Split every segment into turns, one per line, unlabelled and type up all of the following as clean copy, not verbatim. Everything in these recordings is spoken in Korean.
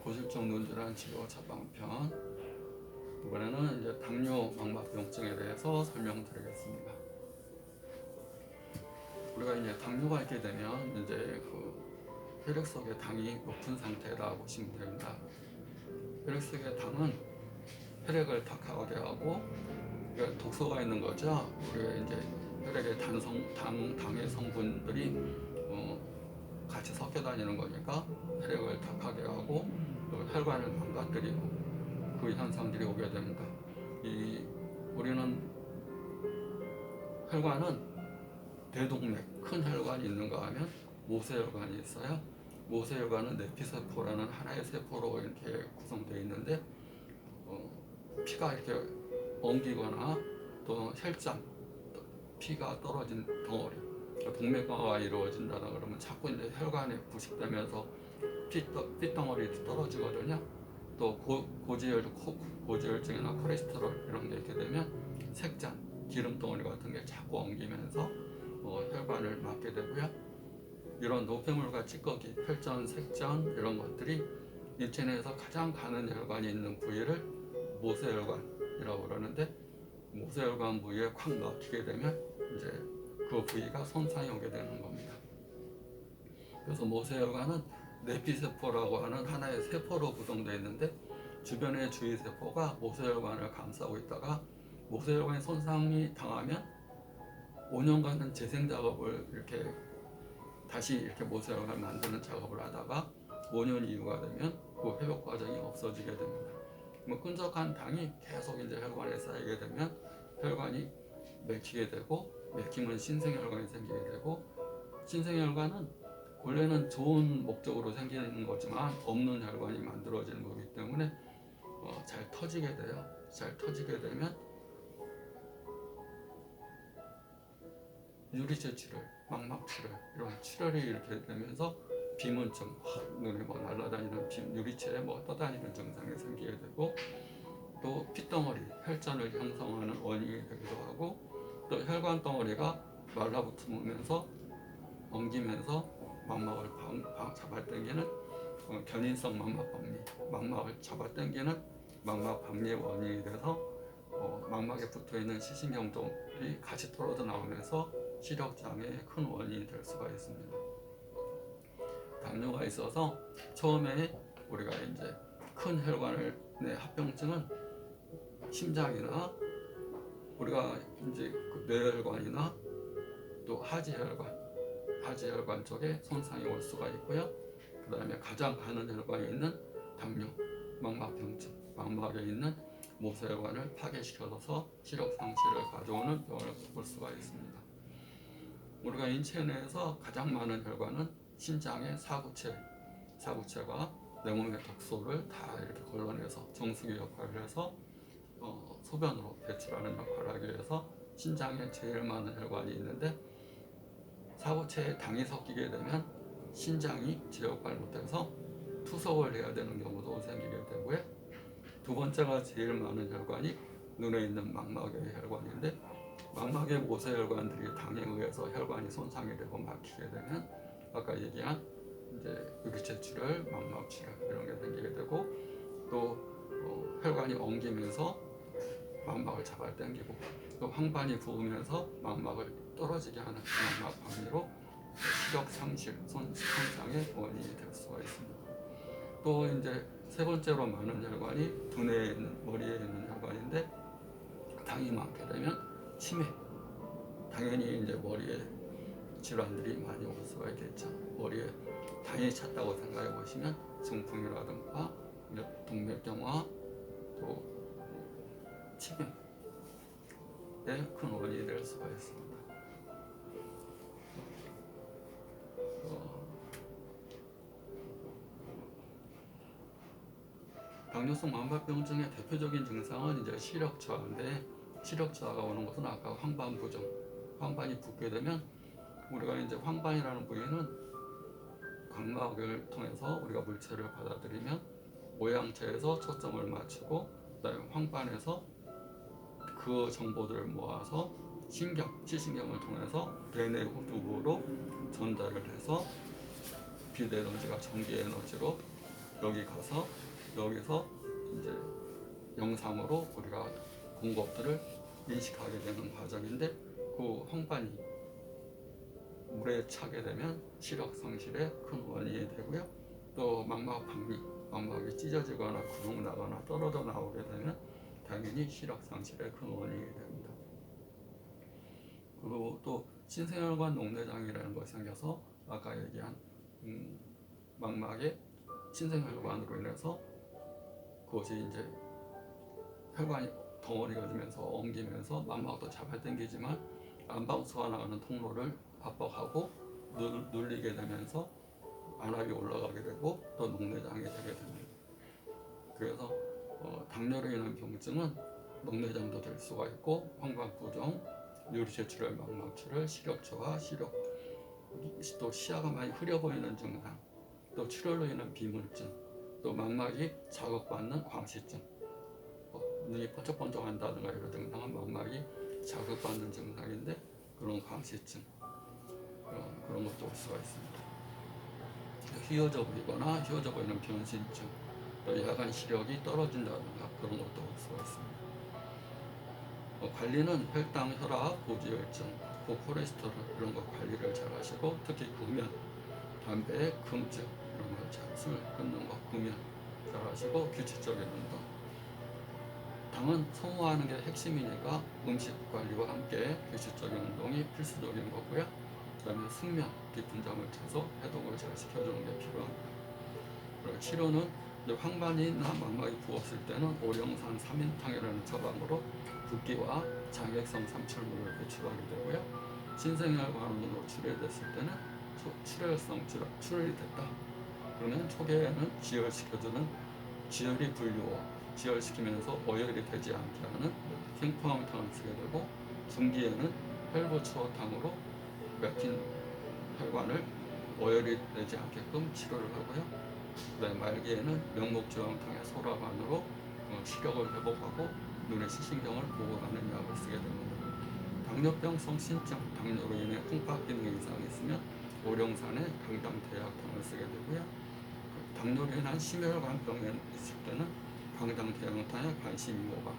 고실적 눈질환 치료 처방편. 이번에는 이제 당뇨 망막병증에 대해서 설명드리겠습니다. 우리가 이제 당뇨가 있게 되면 이제 혈액 속에 당이 높은 상태다 보시면 됩니다. 혈액 속의 당은 혈액을 탁하게 하고 독소가 있는 거죠. 우리가 이제 혈액의 당의 성분들이 같이 섞여 다니는 거니까 혈액을 탁하게 하고 또 혈관을 망가뜨리고 그 현상들이 오게 됩니다. 우리는 혈관은 대동맥, 큰 혈관이 있는가 하면 모세혈관이 있어요. 모세혈관은 내피세포라는 하나의 세포로 이렇게 구성되어 있는데 피가 이렇게 엉기거나 또 혈장, 피가 떨어진 덩어리, 동맥경화가 이루어진다나 그러면 자꾸 이제 혈관이 부식되면서 핏덩어리 떨어지거든요. 또 고지혈증이나 콜레스테롤 이런 게 있게 되면 색잔, 기름덩어리 같은 게 자꾸 엉기면서 혈관을 막게 되고요. 이런 노폐물과 찌꺼기, 혈전, 색전 이런 것들이 인체 내에서 가장 가는 혈관이 있는 부위를 모세혈관이라고 그러는데, 모세혈관 부위에 콱 막히게 되면 이제 그 부위가 손상이 오게 되는 겁니다. 그래서 모세혈관은 내피세포라고 하는 하나의 세포로 구성되어 있는데, 주변의 주위세포가 모세혈관을 감싸고 있다가 모세혈관이 손상이 당하면 5년간은 재생 작업을 다시 이렇게 모세혈관을 만드는 작업을 하다가 5년 이후가 되면 그 회복 과정이 없어지게 됩니다. 끈적한 당이 계속 이제 혈관에 쌓이게 되면 혈관이 맥히게 되고, 맥히면 신생혈관이 생기게 되고, 신생혈관은 원래는 좋은 목적으로 생기는 거지만 없는 혈관이 만들어지는 거기 때문에 잘 터지게 돼요. 잘 터지게 되면 유리체 출혈, 망막 출혈 이런 출혈이 이렇게 되면서 비문증, 눈에 날아다니는 유리체에 떠다니는 증상이 생기게 되고, 또 핏덩어리, 혈전을 형성하는 원인이 되기도 하고, 또 혈관 덩어리가 말라붙으면서 엉기면서 망막을 잡아당기는 견인성 망막박리, 망막을 잡아당기는 망막박리의 원인이 돼서 망막에 붙어있는 시신경들이 같이 떨어져 나오면서 시력장애의 큰 원인이 될 수가 있습니다. 당뇨가 있어서 처음에 우리가 이제 큰 혈관의 합병증은 심장이나 우리가 이제 뇌혈관이나 또 하지혈관 쪽에 손상이 올 수가 있고요. 그 다음에 가장 가는 혈관에 있는 당뇨, 망막병증, 망막에 있는 모세혈관을 파괴시켜서 시력 상실을 가져오는 병을 볼 수가 있습니다. 우리가 인체 내에서 가장 많은 혈관은 신장의 사구체가 내 몸의 독소를 다 이렇게 걸러내서 정수기 역할을 해서 소변으로 배출하는 역할을 하기 위해서 신장에 제일 많은 혈관이 있는데, 사구체에 당이 섞이게 되면 신장이 제 역할을 못해서 투석을 해야 되는 경우도 생기게 되고요. 두 번째가 제일 많은 혈관이 눈에 있는 망막의 혈관인데, 망막의 모세혈관들이 당에 의해서 혈관이 손상이 되고 막히게 되면 아까 얘기한 이제 유리체 출혈, 망막 출혈 이런 게 생기게 되고, 또 혈관이 엉기면서 망막을 잡아당기고, 또 황반이 부으면서 망막을 떨어지게 하는 망막 박리로 시력 상실, 손상의 원인이 될 수가 있습니다. 또 이제 세 번째로 많은 혈관이 두뇌에 있는, 머리에 있는 혈관인데, 당이 많게 되면 치매, 당연히 이제 머리에 질환들이 많이 올 수가 있겠죠. 머리에 당이 찼다고 생각해 보시면 중풍이라든가 동맥경화, 또 치매의 큰 원인이 될 수가 있습니다. 당뇨성 망막병증의 대표적인 증상은 이제 시력 저하인데, 시력 저하가 오는 것은 아까 황반 부종, 황반이 붓게 되면 우리가 이제 황반이라는 부위는 각막을 통해서 우리가 물체를 받아들이면 모양체에서 초점을 맞추고, 그다음에 황반에서 그 정보들을 모아서 시신경을 통해서 뇌내부 두부로 전달을 해서 빛 에너지가 전기 에너지로 여기 가서 여기서 이제 영상으로 우리가 본 것들을 인식하게 되는 과정인데, 그 황반이 물에 차게 되면 시력 상실의 큰 원인이 되고요. 또 망막 박리, 망막이 찢어지거나 구멍 나거나 떨어져 나오게 되면 당연히 시력 상실의 큰 원인이 됩니다. 그리고 또 신생혈관 녹내장이라는 것이 생겨서 아까 얘기한 망막의 신생혈관으로 인해서 그것이 이제 혈관이 덩어리가 되면서 엉기면서 망막도 잡아당기지만 안방수가 나가는 통로를 압박하고 눌리게 되면서 안압이 올라가게 되고 또 녹내장이 되게 됩니다. 그래서 당뇨로 인한 병증은 녹내장도 될 수가 있고, 황반부종, 유리체출혈, 망막출혈, 시력저하, 시력, 또 시야가 많이 흐려 보이는 증상, 또 출혈로 인한 비문증, 또 망막이 자극받는 광시증, 눈이 번쩍번쩍한다든가 이런 증상은 망막이 자극받는 증상인데, 그런 광시증, 그런 것도 올 수가 있습니다. 휘어져 보이거나 휘어져 보이는 변신증, 또 야간 시력이 떨어진다든가 그런 것도 올 수가 있습니다. 관리는 혈당, 혈압, 고지혈증, 고콜레스테롤 이런 거 관리를 잘 하시고, 특히 구면, 담배, 금주 이런 거 잘, 술 끊는 거, 구면 잘 하시고, 규칙적인 운동. 당은 소모하는 게 핵심이니까 음식 관리와 함께 규칙적인 운동이 필수적인 거고요. 그다음에 숙면, 깊은 잠을 자서 해독을 잘 시켜주는 게 필요합니다. 그리고 치료는 황반이나 망막이 부었을 때는 오령산 3인탕이라는 처방으로 붓기와 장액성 삼철물을 배출하게 되고요. 신생혈관으로 출혈됐을 때는 출혈성 출혈이 됐다. 그러면 초기에는 지혈시켜주는 지혈이 분류어, 지혈시키면서 어혈이 되지 않게 하는 생포항탕을 쓰게 되고, 중기에는 혈부추어탕으로 막힌 혈관을 어혈이 되지 않게끔 치료를 하고요. 그다음에 말기에는 명목주황탕의 소라반으로 시력을 회복하고 눈의 시신경을 보호하는 약을 쓰게 됩니다. 당뇨병성 신증, 당뇨로 인해 풍파 기능 이상이 있으면 오령산의 강당대약탕을 쓰게 되고요. 당뇨로 인한 심혈관병이 있을 때는 강당대약탕의 관심이호방.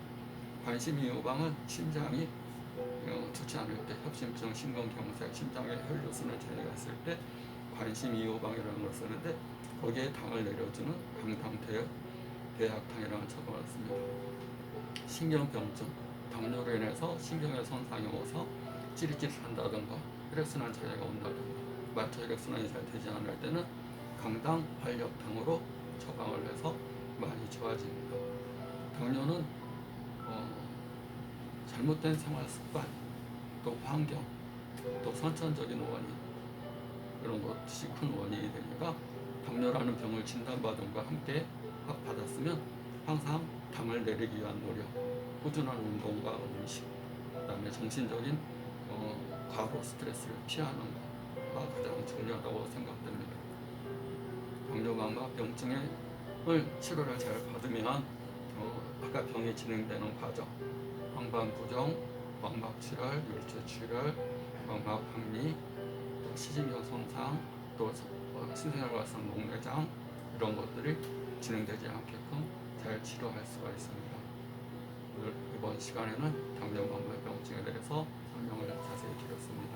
관심이호방은 심장이 좋지 않을 때, 협심증, 심근경색, 심장의 혈류순환 장애가 있을 때 관심이호방이라는 걸 쓰는데, 거기에 당을 내려주는 강당대약탕이라는 처방을 씁니다. 신경병증, 당뇨로 인해서 신경에 손상이 오서 찌릿찌릿한다든가 혈액순환 장애가 온다든가 말초 혈액순환이 잘 되지 않을 때는 강당활력탕으로 처방을 해서 많이 좋아집니다. 당뇨는 잘못된 생활 습관, 또 환경, 또 선천적인 원인, 이런 것이 큰 원인이 되니까 당뇨라는 병을 진단받은 것과 함께 받았으면 항상 당을 내리기 위한 노력, 꾸준한 운동과 음식, 그다음에 정신적인 과로 스트레스를 피하는 것가 가장 중요하다고 생각됩니다. 당뇨망막 병증을 치료를 잘 받으면 아까 병이 진행되는 과정, 황반부종, 망막출혈, 유리체출혈, 망막박리, 또 시진경 손상, 또 신생혈관성 녹내장 이런 것들이 진행되지 않게끔 잘 치료할 수가 있습니다. 이번 시간에는 당뇨망막병증에 대해서 설명을 자세히 드렸습니다.